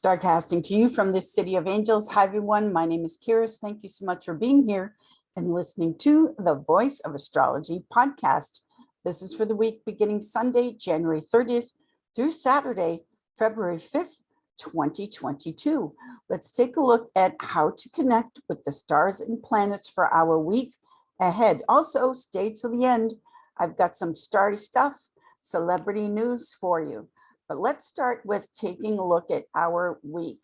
Starcasting to you from this city of angels. Hi, everyone. My name is Kiris. Thank you so much for being here and listening to the Voice of Astrology podcast. This is for the week beginning Sunday, January 30th through Saturday, February 5th, 2022. Let's take a look at how to connect with the stars and planets for our week ahead. Also, stay till the end. I've got some Starry stuff, celebrity news for you. But let's start with taking a look at our week.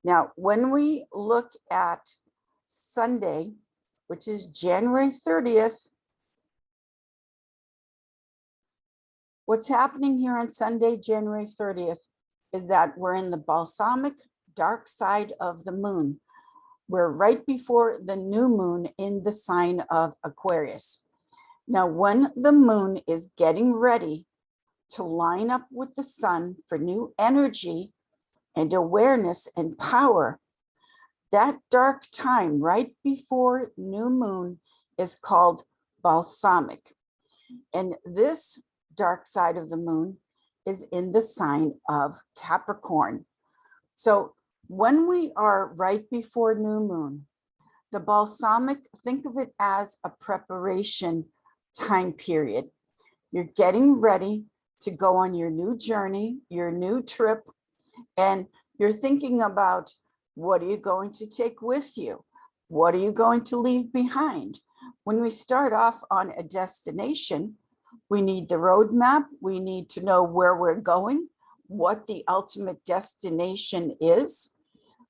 Now, when we look at Sunday, which is January 30th, what's happening here on Sunday, January 30th, is that we're in the balsamic dark side of the moon. We're right before the new moon in the sign of Aquarius. Now, when the moon is getting ready to line up with the sun for new energy and awareness and power, that dark time right before new moon is called balsamic. And this dark side of the moon is in the sign of Capricorn. So when we are right before new moon, the balsamic, think of it as a preparation time period. You're getting ready to go on your new journey, your new trip, and you're thinking about what are you going to take with you? What are you going to leave behind? When we start off on a destination, we need the roadmap. We need to know where we're going, what the ultimate destination is.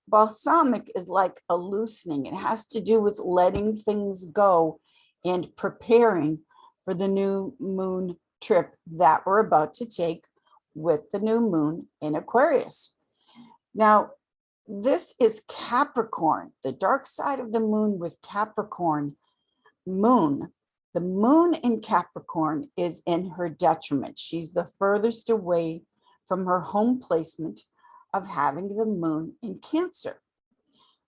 Balsamic is like a loosening. It has to do with letting things go and preparing for the new moon trip that we're about to take with the new moon in Aquarius. Now, this is Capricorn, the dark side of the moon with Capricorn moon. The moon in Capricorn is in her detriment. She's the furthest away from her home placement of having the moon in Cancer.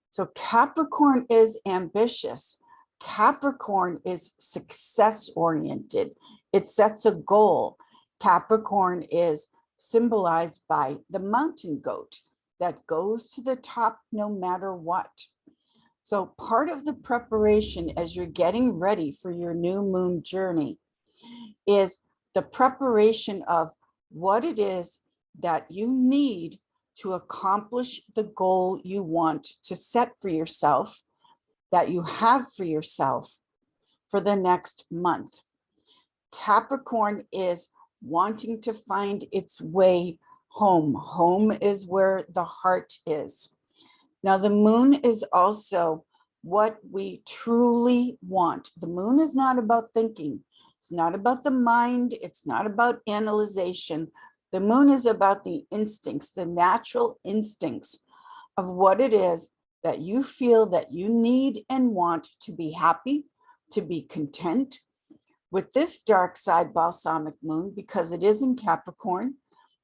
So Capricorn is ambitious. Capricorn is success oriented. It sets a goal. Capricorn is symbolized by the mountain goat that goes to the top no matter what. So part of the preparation as you're getting ready for your new moon journey is the preparation of what it is that you need to accomplish the goal you want to set for yourself, that you have for yourself for the next month. Capricorn is wanting to find its way home. Home is where the heart is. Now, the moon is also what we truly want. The moon is not about thinking. It's not about the mind. It's not about analyzation. The moon is about the instincts, the natural instincts of what it is that you feel that you need and want to be happy, to be content. With this dark side balsamic moon, because it is in Capricorn,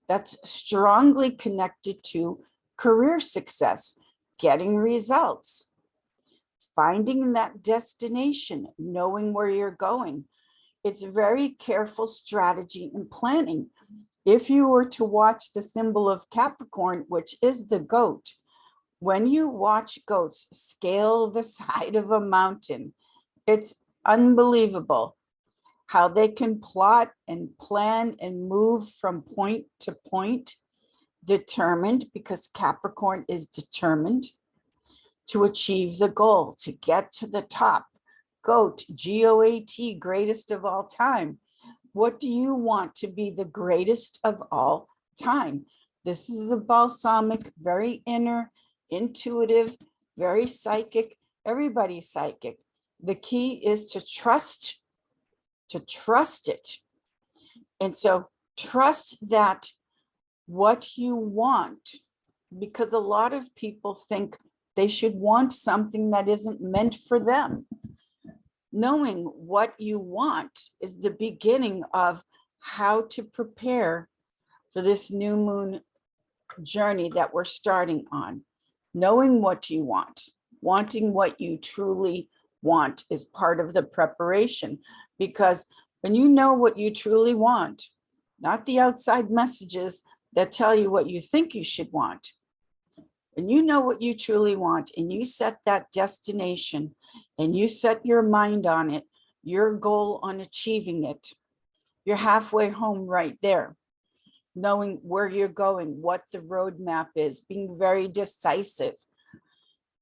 that's strongly connected to career success, getting results, finding that destination, knowing where you're going. It's very careful strategy and planning. If you were to watch the symbol of Capricorn, which is the goat, when you watch goats scale the side of a mountain, it's unbelievable how they can plot and plan and move from point to point, determined, because Capricorn is determined to achieve the goal, to get to the top. Goat, G-O-A-T, greatest of all time. What do you want to be the greatest of all time? This is the balsamic, very inner, intuitive, very psychic. Everybody's psychic. The key is to trust it. And so trust that what you want, because a lot of people think they should want something that isn't meant for them. Knowing what you want is the beginning of how to prepare for this new moon journey that we're starting on. Knowing what you want, wanting what you truly want is part of the preparation, because when you know what you truly want, not the outside messages, that tell you what you think you should want. And you know what you truly want, and you set that destination, and you set your mind on it, your goal on achieving it. You're halfway home right there, knowing where you're going, what the roadmap is, being very decisive.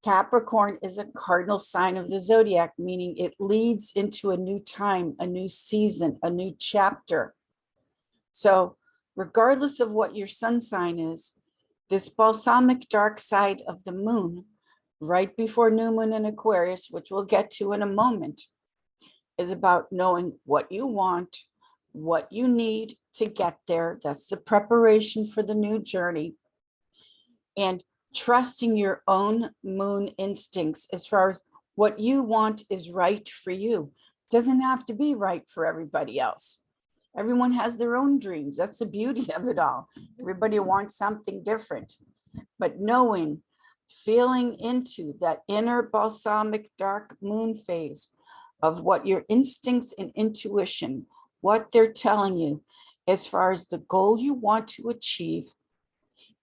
Capricorn is a cardinal sign of the zodiac, meaning it leads into a new time, a new season, a new chapter. So regardless of what your sun sign is, this balsamic dark side of the moon, right before new moon in Aquarius, which we'll get to in a moment, is about knowing what you want, what you need to get there. That's the preparation for the new journey. And trusting your own moon instincts as far as what you want is right for you. Doesn't have to be right for everybody else. Everyone has their own dreams. That's the beauty of it all. Everybody wants something different. But knowing, feeling into that inner balsamic dark moon phase of what your instincts and intuition, what they're telling you as far as the goal you want to achieve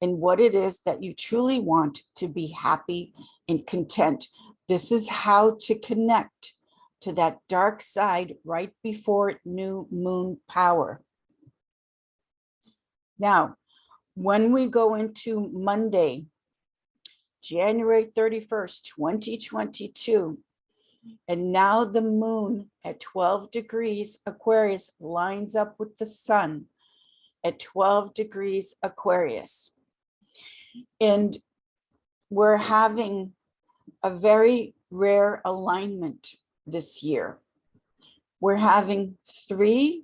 and what it is that you truly want to be happy and content. This is how to connect to that dark side right before new moon power. Now, when we go into Monday, January 31st, 2022, and now the moon at 12 degrees Aquarius lines up with the sun at 12 degrees Aquarius. And we're having a very rare alignment this year. We're having 3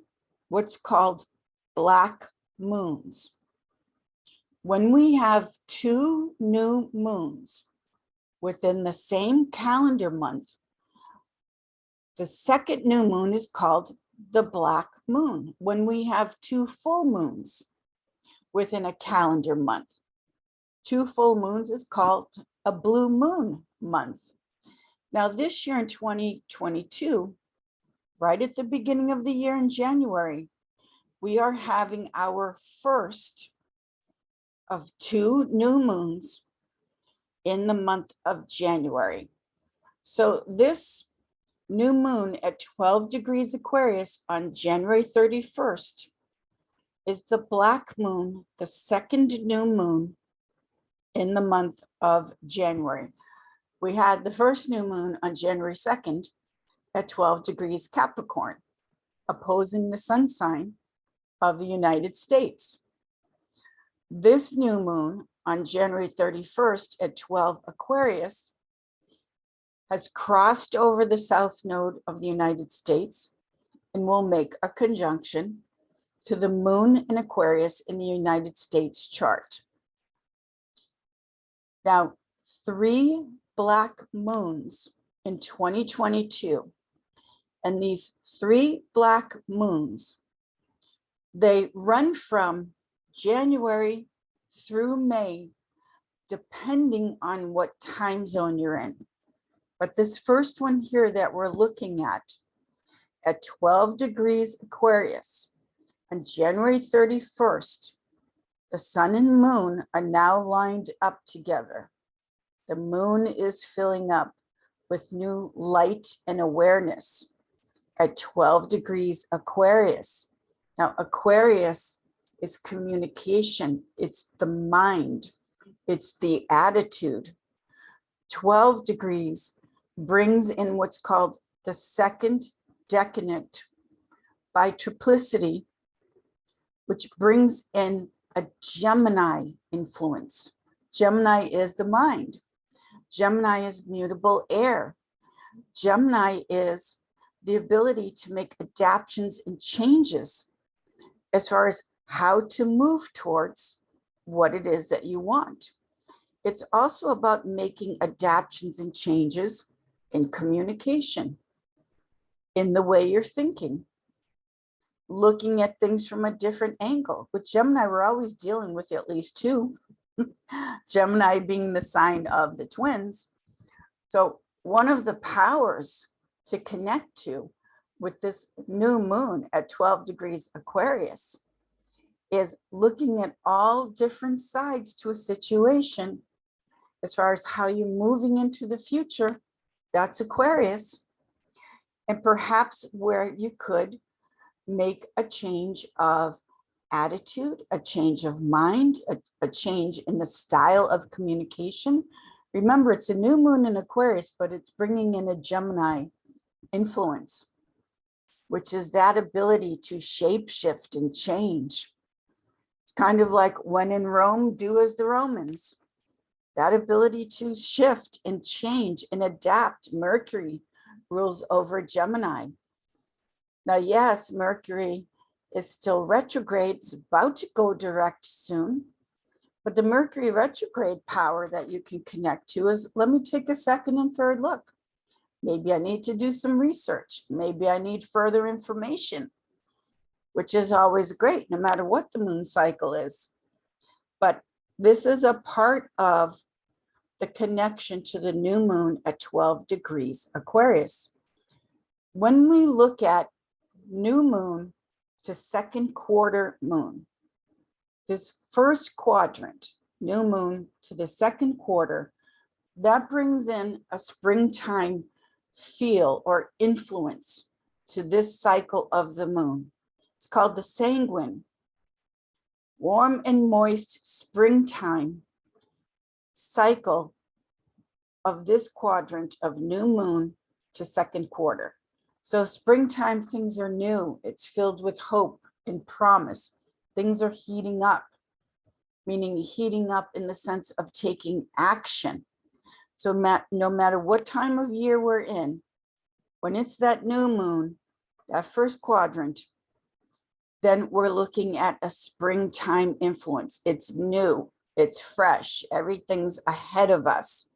what's called black moons. When we have 2 new moons within the same calendar month, the second new moon is called the black moon. When we have 2 full moons within a calendar month, 2 full moons is called a blue moon month. Now this year in 2022, right at the beginning of the year in January, we are having our first of 2 new moons in the month of January. So this new moon at 12 degrees Aquarius on January 31st is the black moon, the second new moon in the month of January. We had the first new moon on January 2nd at 12 degrees Capricorn, opposing the sun sign of the United States. This new moon on January 31st at 12 Aquarius has crossed over the south node of the United States and will make a conjunction to the moon in Aquarius in the United States chart. Now, 3 black moons in 2022, and these 3 black moons, they run from January through May, depending on what time zone you're in. But this first one here that we're looking at 12 degrees Aquarius on January 31st, the sun and moon are now lined up together. The moon is filling up with new light and awareness at 12 degrees Aquarius. Now, Aquarius is communication. It's the mind. It's the attitude. 12 degrees brings in what's called the second decadent by triplicity, which brings in a Gemini influence. Gemini is the mind. Gemini is mutable air. Gemini is the ability to make adaptations and changes as far as how to move towards what it is that you want. It's also about making adaptations and changes in communication, in the way you're thinking, looking at things from a different angle. With Gemini, we're always dealing with at least 2. Gemini being the sign of the twins. So one of the powers to connect to with this new moon at 12 degrees Aquarius is looking at all different sides to a situation as far as how you're moving into the future. That's Aquarius. And perhaps where you could make a change of attitude, a change of mind, a change in the style of communication. Remember, it's a new moon in Aquarius, but it's bringing in a Gemini influence, which is that ability to shape shift and change. It's kind of like when in Rome, do as the Romans. That ability to shift and change and adapt. Mercury rules over Gemini. Now, yes, Mercury is still retrograde. It's about to go direct soon. But the Mercury retrograde power that you can connect to is, let me take a second and third look. Maybe I need to do some research. Maybe I need further information, which is always great, no matter what the moon cycle is. But this is a part of the connection to the new moon at 12 degrees Aquarius. When we look at new moon to second quarter moon, this first quadrant, new moon to the second quarter, that brings in a springtime feel or influence to this cycle of the moon. It's called the sanguine, warm and moist springtime cycle of this quadrant of new moon to second quarter. So springtime, things are new. It's filled with hope and promise. Things are heating up, meaning heating up in the sense of taking action. So no matter what time of year we're in, when it's that new moon, that first quadrant, then we're looking at a springtime influence. It's new, it's fresh, everything's ahead of us.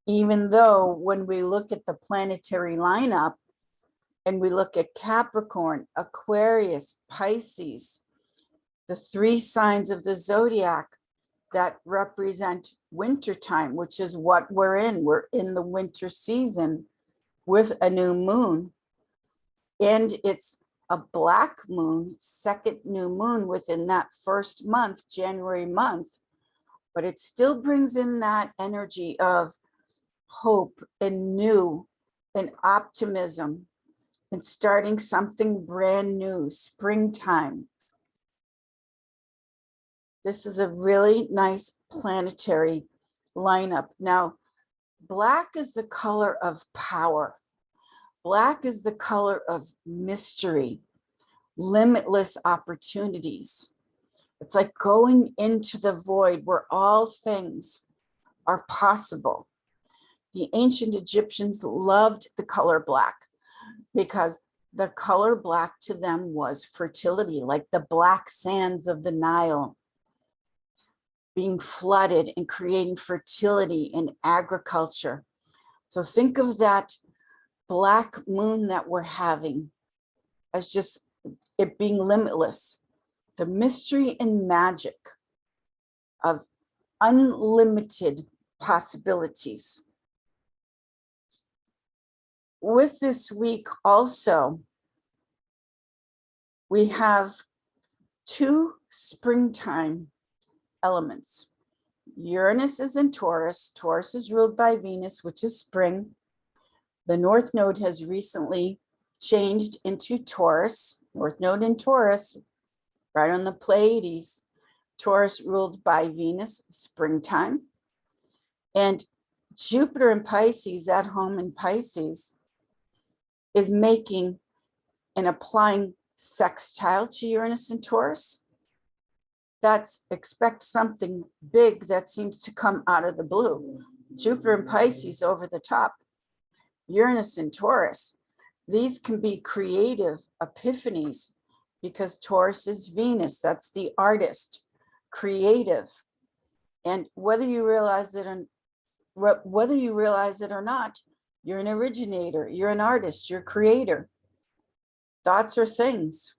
Even though when we look at the planetary lineup and we look at Capricorn, Aquarius, Pisces, the three signs of the zodiac that represent wintertime, which is what we're in. We're in the winter season with a new moon. And it's a black moon, second new moon within that first month, January month. But it still brings in that energy of hope and new and optimism and starting something brand new, springtime. This is a really nice planetary lineup. Now, black is the color of power. Black is the color of mystery, limitless opportunities. It's like going into the void where all things are possible. The ancient Egyptians loved the color black because the color black to them was fertility, like the black sands of the Nile being flooded and creating fertility in agriculture. So think of that black moon that we're having as just it being limitless, the mystery and magic of unlimited possibilities. With this week also, we have two springtime elements. Uranus is in Taurus. Taurus is ruled by Venus, which is spring. The North Node has recently changed into Taurus. North Node in Taurus, right on the Pleiades. Taurus ruled by Venus, springtime. And Jupiter in Pisces, at home in Pisces, is making and applying sextile to Uranus and Taurus. That's expect something big that seems to come out of the blue. Jupiter in Pisces over the top. Uranus in Taurus. These can be creative epiphanies because Taurus is Venus. That's the artist, creative. And whether you realize it or not, you're an originator, you're an artist, you're a creator. Thoughts are things.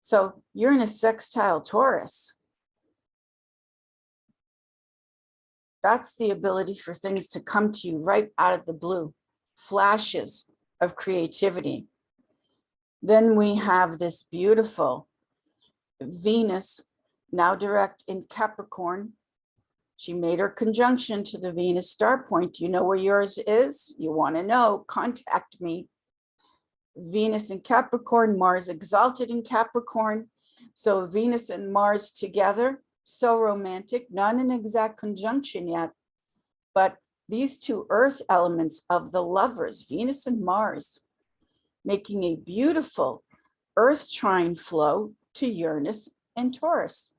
So you're in a sextile Taurus. That's the ability for things to come to you right out of the blue, flashes of creativity. Then we have this beautiful Venus, now direct in Capricorn. She made her conjunction to the Venus star point. Do you know where yours is? You want to know, contact me. Venus in Capricorn, Mars exalted in Capricorn. So Venus and Mars together, so romantic, not an exact conjunction yet, but these two earth elements of the lovers, Venus and Mars, making a beautiful earth trine flow to Uranus and Taurus.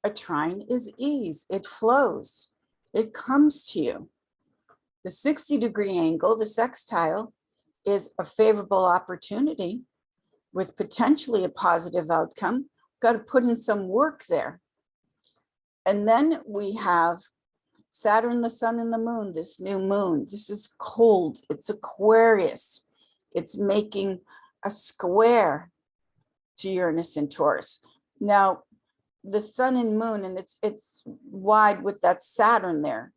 A trine is ease, it flows, it comes to you. The 60-degree angle, the sextile, is a favorable opportunity with potentially a positive outcome. Got to put in some work there. And then we have Saturn, the sun, and the moon, this new moon. This is cold. It's Aquarius. It's making a square to Uranus and Taurus. Now, the sun and moon, and it's wide with that Saturn there,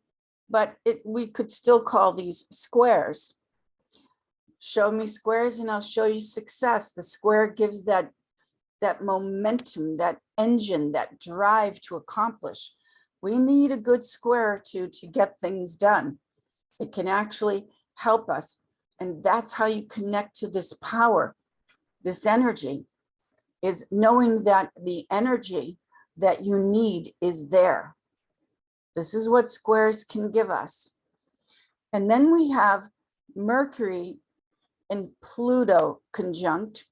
but we could still call these squares. Show me squares and I'll show you success. The square gives that momentum, that engine, that drive to accomplish. We need a good square to get things done. It can actually help us. And that's how you connect to this power, this energy, is knowing that the energy that you need is there. This is what squares can give us. And then we have Mercury and Pluto conjunct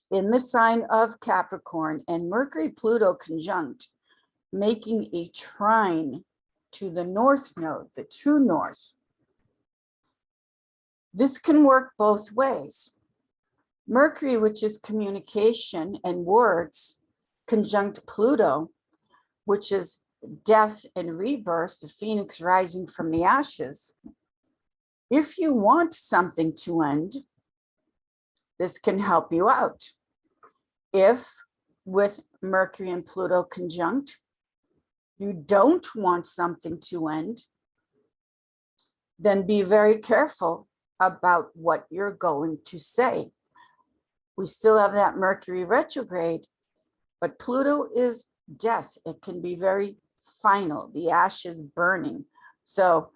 in the sign of Capricorn, and Mercury-Pluto conjunct, making a trine to the north node, the true north. This can work both ways. Mercury, which is communication and words, conjunct Pluto, which is death and rebirth, the phoenix rising from the ashes. If you want something to end, this can help you out. If with Mercury and Pluto conjunct, you don't want something to end, then be very careful about what you're going to say. We still have that Mercury retrograde, but Pluto is death. It can be very final, the ashes burning. So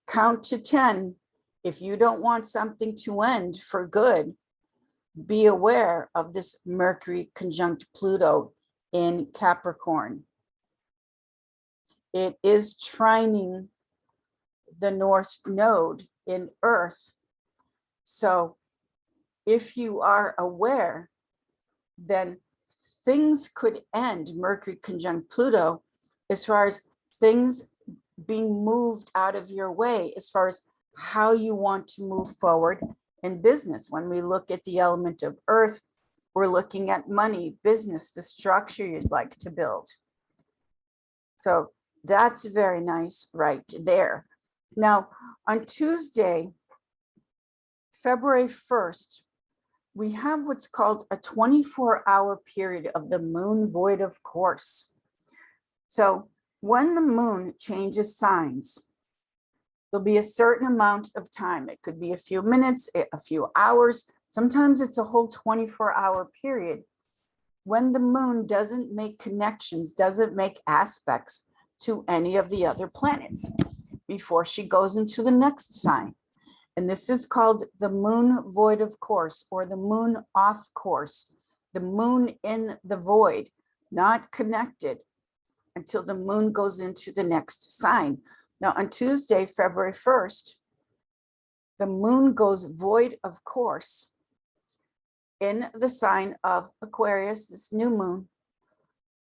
count to 10. If you don't want something to end for good, be aware of this Mercury conjunct Pluto in Capricorn. It is trining the north node in Earth. So if you are aware, then things could end, Mercury conjunct Pluto, as far as things being moved out of your way, as far as how you want to move forward in business. When we look at the element of Earth, we're looking at money, business, the structure you'd like to build. So that's very nice right there. Now, on Tuesday, February 1st, we have what's called a 24-hour period of the moon void of course. So when the moon changes signs, there'll be a certain amount of time. It could be a few minutes, a few hours. Sometimes it's a whole 24-hour period when the moon doesn't make connections, doesn't make aspects to any of the other planets before she goes into the next sign. And this is called the moon void of course, or the moon off course, the moon in the void, not connected until the moon goes into the next sign. Now on Tuesday, February 1st, the moon goes void of course in the sign of Aquarius. This new moon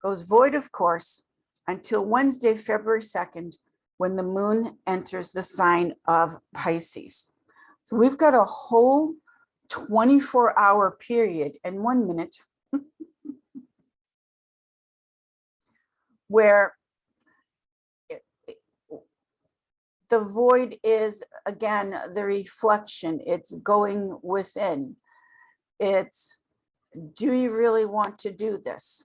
goes void of course until Wednesday, February 2nd, when the moon enters the sign of Pisces. So we've got a whole 24-hour period and 1 minute where the void is, again, the reflection. It's going within. It's, do you really want to do this?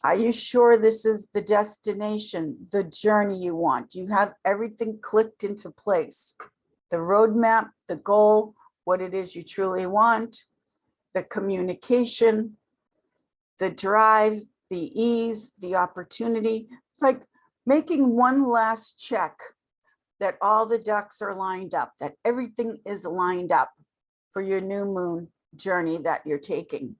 Are you sure this is the destination, the journey you want? Do you have everything clicked into place? The roadmap, the goal, what it is you truly want, the communication. the drive, the ease, the opportunity. It's like making one last check that all the ducks are lined up, that everything is lined up for your new moon journey that you're taking.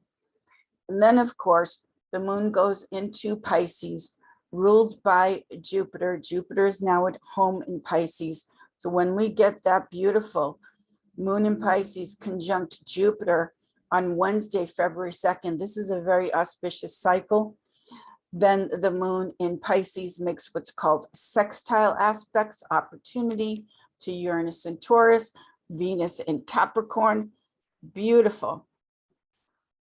And then, of course, the moon goes into Pisces, ruled by Jupiter. Jupiter is now at home in Pisces. So when we get that beautiful moon in Pisces conjunct Jupiter on Wednesday, February 2nd, this is a very auspicious cycle. Then the moon in Pisces makes what's called sextile aspects, opportunity to Uranus and Taurus, Venus in Capricorn. Beautiful.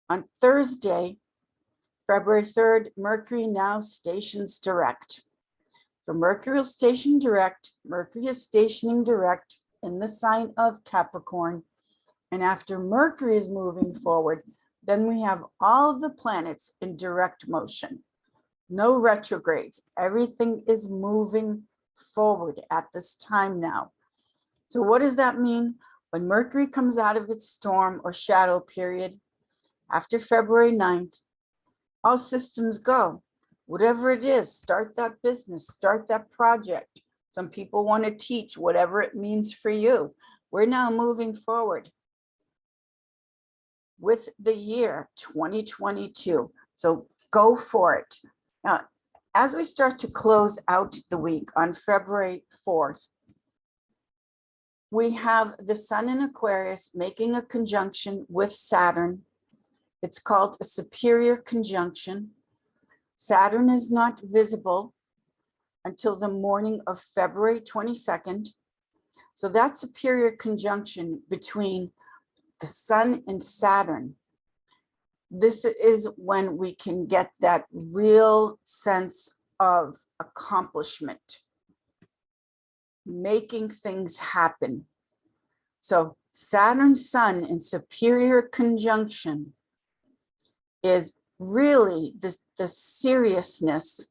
On Thursday, February 3rd, Mercury now stations direct. So Mercury will station direct. Mercury is stationing direct in the sign of Capricorn. And after Mercury is moving forward, then we have all the planets in direct motion. No retrogrades. Everything is moving forward at this time now. So what does that mean? When Mercury comes out of its storm or shadow period, after February 9th, all systems go. Whatever it is, start that business, start that project. Some people want to teach, whatever it means for you. We're now moving forward with the year 2022. So go for it. Now, as we start to close out the week on February 4th, we have the Sun in Aquarius making a conjunction with Saturn. It's called a superior conjunction. Saturn is not visible until the morning of February 22nd. So that superior conjunction between the Sun and Saturn, this is when we can get that real sense of accomplishment, making things happen. So Saturn, Sun in superior conjunction is really the seriousness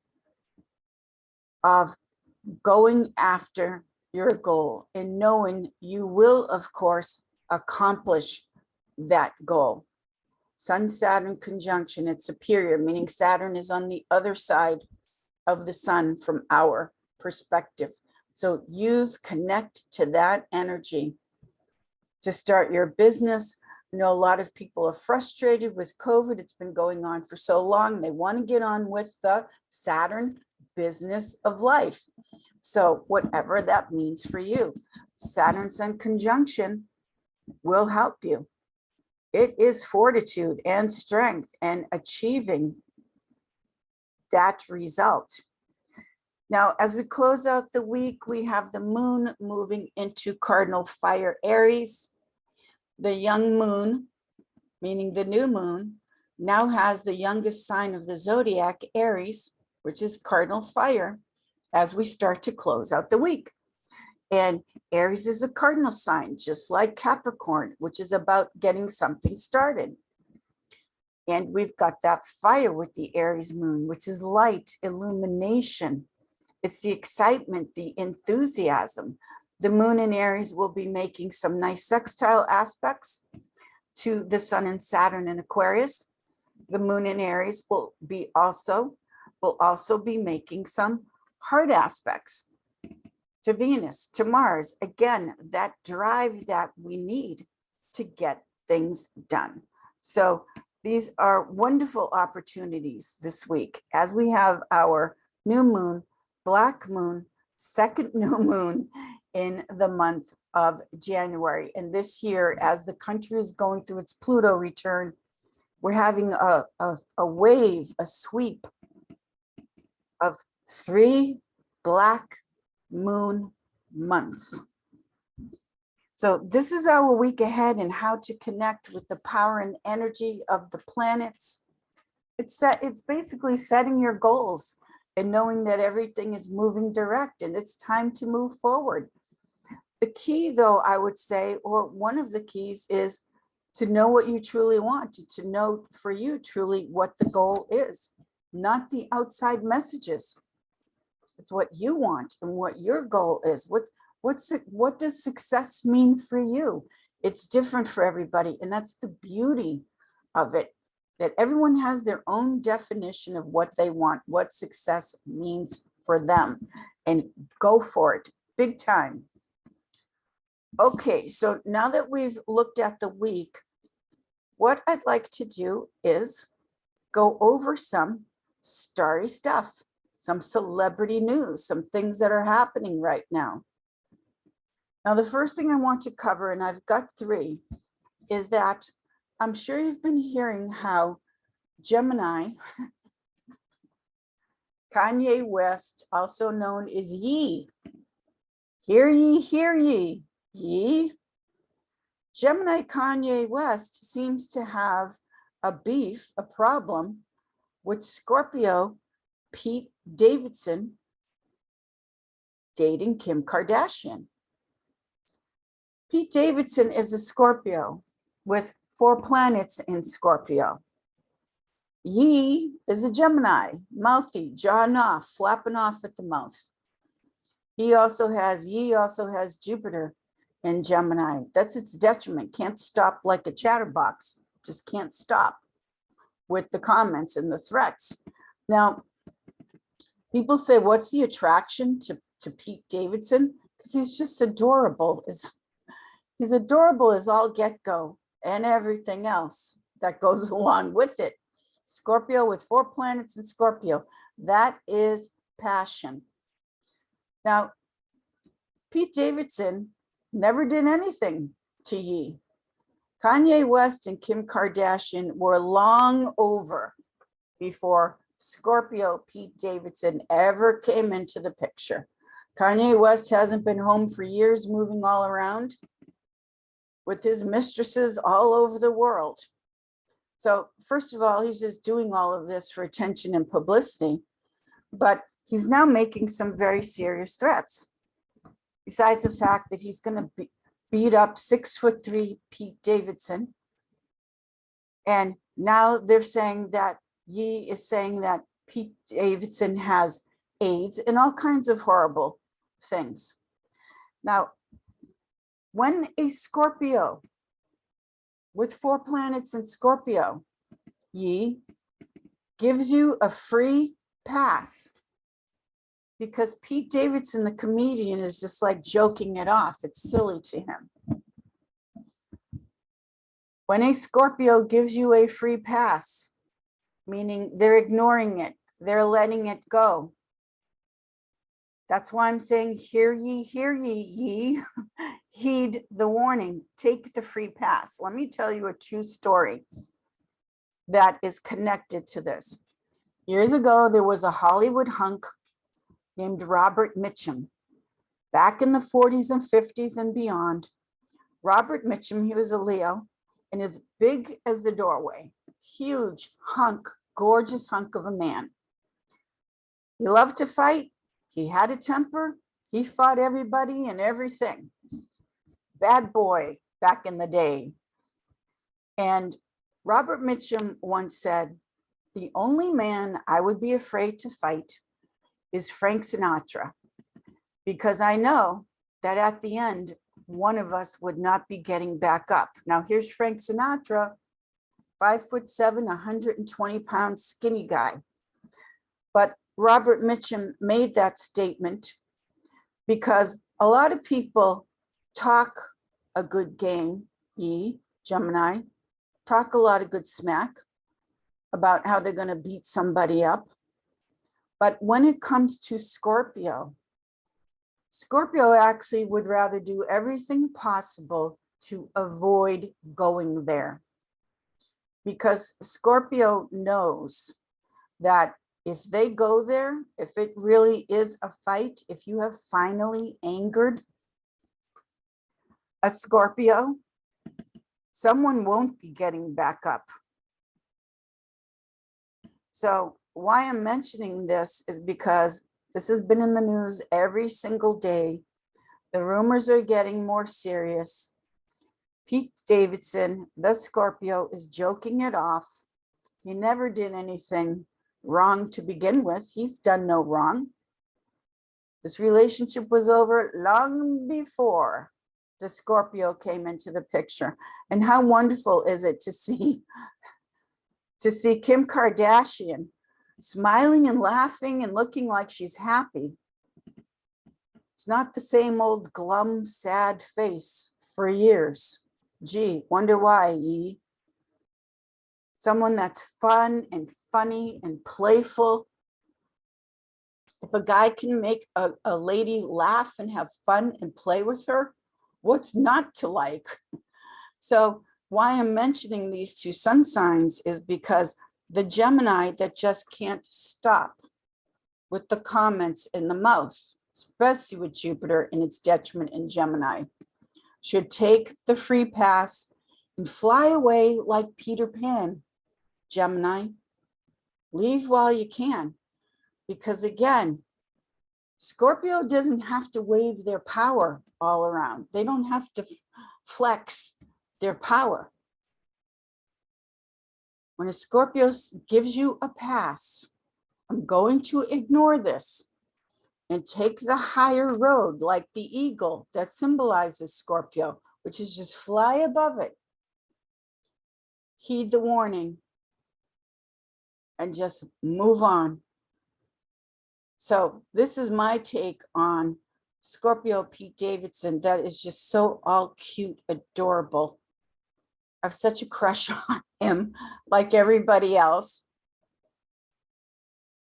of going after your goal and knowing you will, of course, accomplish that goal. Sun Saturn conjunction, it's superior, meaning Saturn is on the other side of the sun from our perspective. So connect to that energy to start your business. I know a lot of people are frustrated with COVID. It's been going on for so long. They want to get on with the Saturn business of life. So whatever that means for you, Saturn Sun conjunction will help you. It is fortitude and strength and achieving that result. Now, as we close out the week, we have the moon moving into Cardinal fire Aries. The young moon, meaning the new moon, now has the youngest sign of the zodiac, Aries, which is Cardinal fire, as we start to close out the week. And Aries is a cardinal sign, just like Capricorn, which is about getting something started. And we've got that fire with the Aries moon, which is light, illumination. It's the excitement, the enthusiasm. The moon in Aries will be making some nice sextile aspects to the Sun and Saturn in Aquarius. The moon in Aries will also be making some hard aspects to Venus, to Mars. Again, that drive that we need to get things done. So these are wonderful opportunities this week as we have our new moon, black moon, second new moon in the month of January. And this year, as the country is going through its Pluto return, we're having a wave, a sweep of 3 black moon months. So this is our week ahead and how to connect with the power and energy of the planets. It's basically setting your goals and knowing that everything is moving direct and it's time to move forward. The key, though, I would say, or one of the keys, is to know what you truly want, to know for you truly what the goal is, not the outside messages. It's what you want and what your goal is. What does success mean for you? It's different for everybody, and that's the beauty of it. that everyone has their own definition of what they want, what success means for them, and go for it big time. Okay, so now that we've looked at the week, what I'd like to do is go over some starry stuff, some celebrity news, some things that are happening right now. Now, the first thing I want to cover, and I've got three, is that I'm sure you've been hearing how Gemini, Kanye West, also known as Ye, hear ye, ye. Gemini Kanye West seems to have a beef, a problem with Scorpio Pete Davidson dating Kim Kardashian. Pete Davidson is a Scorpio with 4 planets in Scorpio. Ye is a Gemini, mouthy, jawing off, flapping off at the mouth. Ye also has Jupiter in Gemini. That's its detriment. Can't stop like a chatterbox. Just can't stop with the comments and the threats. Now, people say, what's the attraction to Pete Davidson? Because he's just adorable. He's adorable as all get-go and everything else that goes along with it. Scorpio with 4 planets in Scorpio. That is passion. Now, Pete Davidson never did anything to Ye. Kanye West and Kim Kardashian were long over before Scorpio Pete Davidson ever came into the picture. Kanye West hasn't been home for years, moving all around with his mistresses all over the world. So first of all, he's just doing all of this for attention and publicity, but he's now making some very serious threats. Besides the fact that he's going to beat up 6'3" Pete Davidson. And now they're saying that Ye is saying that Pete Davidson has AIDS and all kinds of horrible things. Now, when a Scorpio with 4 planets in Scorpio, Ye, gives you a free pass, because Pete Davidson, the comedian, is just like joking it off. It's silly to him. When a Scorpio gives you a free pass, meaning they're ignoring it, they're letting it go. That's why I'm saying, hear ye, ye. Heed the warning, take the free pass. Let me tell you a true story that is connected to this. Years ago, there was a Hollywood hunk named Robert Mitchum. Back in the 40s and 50s and beyond, Robert Mitchum, he was a Leo, and as big as the doorway, huge hunk, gorgeous hunk of a man. He loved to fight. He had a temper. He fought everybody and everything. Bad boy back in the day. And Robert Mitchum once said, the only man I would be afraid to fight is Frank Sinatra, because I know that at the end, one of us would not be getting back up. Now here's Frank Sinatra, 5'7", 120-pound skinny guy. But Robert Mitchum made that statement because a lot of people talk a good game, Ye, Gemini, talk a lot of good smack about how they're going to beat somebody up. But when it comes to Scorpio, Scorpio actually would rather do everything possible to avoid going there. Because Scorpio knows that if they go there, if it really is a fight, if you have finally angered a Scorpio, someone won't be getting back up. So why I'm mentioning this is because this has been in the news every single day. The rumors are getting more serious. Pete Davidson, the Scorpio, is joking it off. He never did anything wrong to begin with. He's done no wrong. This relationship was over long before the Scorpio came into the picture. And how wonderful is it to see to see Kim Kardashian smiling and laughing and looking like she's happy. It's not the same old glum, sad face for years. Gee, wonder why, E. Someone that's fun and funny and playful. If a guy can make a lady laugh and have fun and play with her, what's not to like? So why I'm mentioning these two sun signs is because the Gemini that just can't stop with the comments in the mouth, especially with Jupiter in its detriment in Gemini, should take the free pass and fly away like Peter Pan. Gemini, leave while you can, because again, Scorpio doesn't have to wave their power all around. They don't have to flex their power. When a Scorpio gives you a pass, I'm going to ignore this and take the higher road, like the eagle that symbolizes Scorpio, which is just fly above it. Heed the warning and just move on. So this is my take on Scorpio Pete Davidson. That is just so all cute, adorable. I have such a crush on him, like everybody else.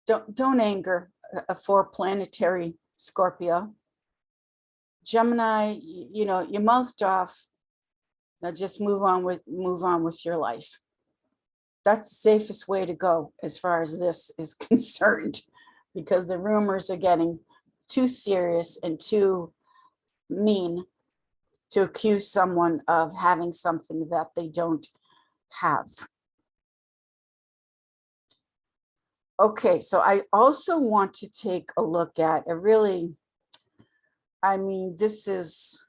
Don't anger a 4-planetary Scorpio. Gemini, you know, you mouthed off. Now just move on with your life. That's the safest way to go as far as this is concerned, because the rumors are getting too serious and too mean to accuse someone of having something that they don't have. Okay, so I also want to take a look at a really, I mean, this is,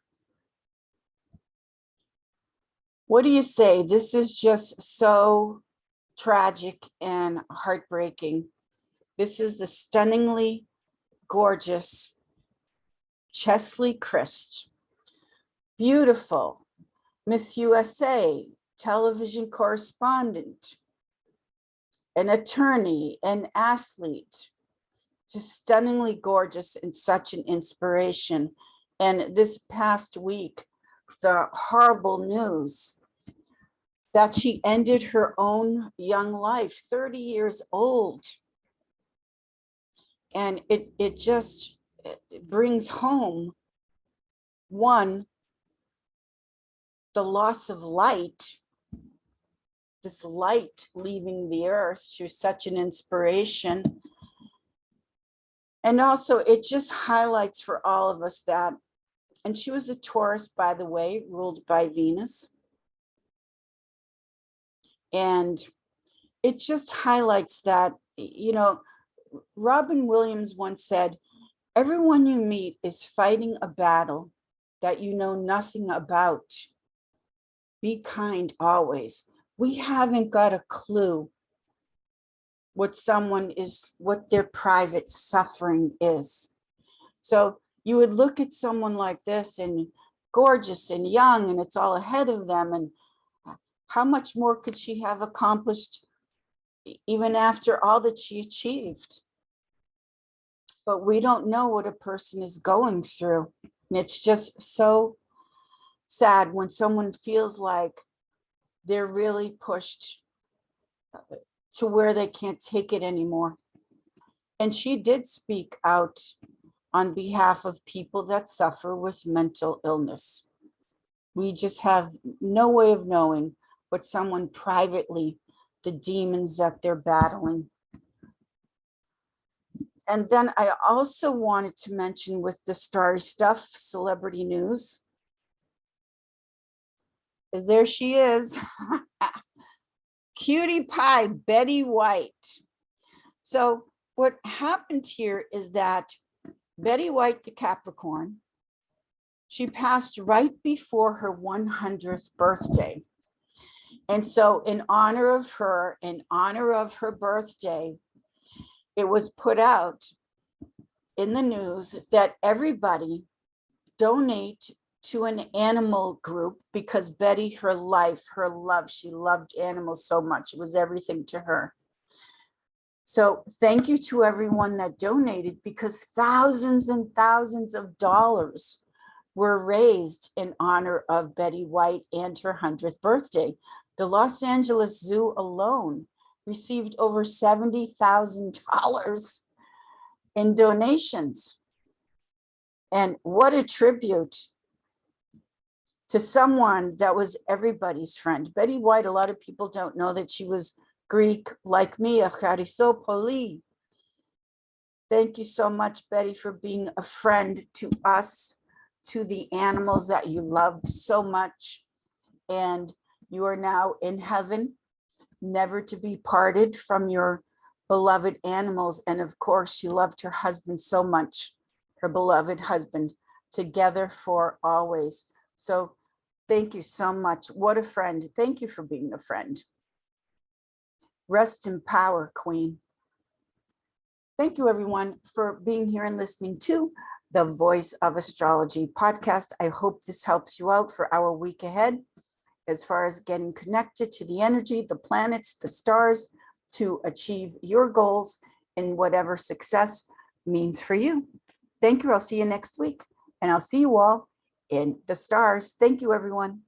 what do you say? This is just so tragic and heartbreaking. This is the stunningly gorgeous Chesley Christ, beautiful Miss USA, television correspondent, an attorney, an athlete, just stunningly gorgeous and such an inspiration. And this past week, the horrible news that she ended her own young life, 30 years old. And it brings home, one, the loss of light, this light leaving the earth through such an inspiration. And also it just highlights for all of us that, and she was a Taurus, by the way, ruled by Venus. And it just highlights that, you know, Robin Williams once said, everyone you meet is fighting a battle that you know nothing about. Be kind always. We haven't got a clue what someone is, what their private suffering is. So you would look at someone like this and gorgeous and young, and it's all ahead of them. And how much more could she have accomplished even after all that she achieved? But we don't know what a person is going through. And it's just so sad when someone feels like they're really pushed to where they can't take it anymore. And she did speak out on behalf of people that suffer with mental illness. We just have no way of knowing what someone privately, the demons that they're battling. And then I also wanted to mention with the Starry stuff, celebrity news, is there she is. Cutie pie, Betty White. So what happened here is that Betty White, the Capricorn, she passed right before her 100th birthday. And so in honor of her birthday, it was put out in the news that everybody donate to an animal group because Betty, her life, her love, she loved animals so much. It was everything to her. So thank you to everyone that donated, because thousands and thousands of dollars were raised in honor of Betty White and her 100th birthday. The Los Angeles Zoo alone received over $70,000 in donations. And what a tribute to someone that was everybody's friend. Betty White, a lot of people don't know that she was Greek, like me, a charisopoli. Thank you so much, Betty, for being a friend to us, to the animals that you loved so much. And you are now in heaven, never to be parted from your beloved animals. And of course, she loved her husband so much, her beloved husband, together for always. So thank you so much. What a friend. Thank you for being a friend. Rest in power, Queen. Thank you, everyone, for being here and listening to the Voice of Astrology podcast. I hope this helps you out for our week ahead as far as getting connected to the energy, the planets, the stars, to achieve your goals in whatever success means for you. Thank you. I'll see you next week, and I'll see you all in the stars. Thank you, everyone.